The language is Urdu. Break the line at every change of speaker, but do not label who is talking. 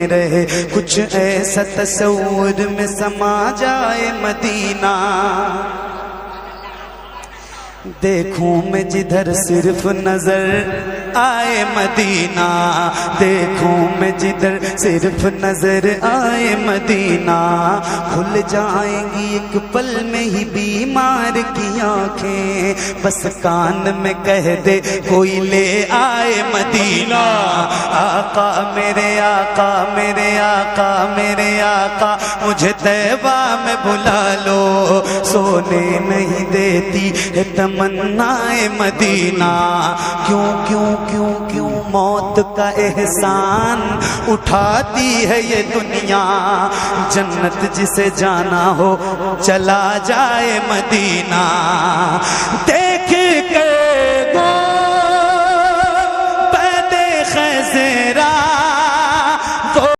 رہے کچھ ایسا تصور میں سما جائے مدینہ، دیکھوں میں جدھر صرف نظر آئے مدینہ، دیکھوں میں جدھر صرف نظر آئے مدینہ، کھل جائیں گی ایک پل میں ہی بیمار کی آنکھیں، بس کان میں کہہ دے کوئی لے آئے مدینہ۔ آقا میرے آقا میرے آقا میرے آقا مجھے طیبہ میں بلا لو، سونے نہیں دیتی ہے تمنا مدینہ، کیوں کیوں کیوں کیوں موت کا احسان اٹھاتی ہے یہ دنیا، جنت جسے جانا ہو چلا جائے مدینہ۔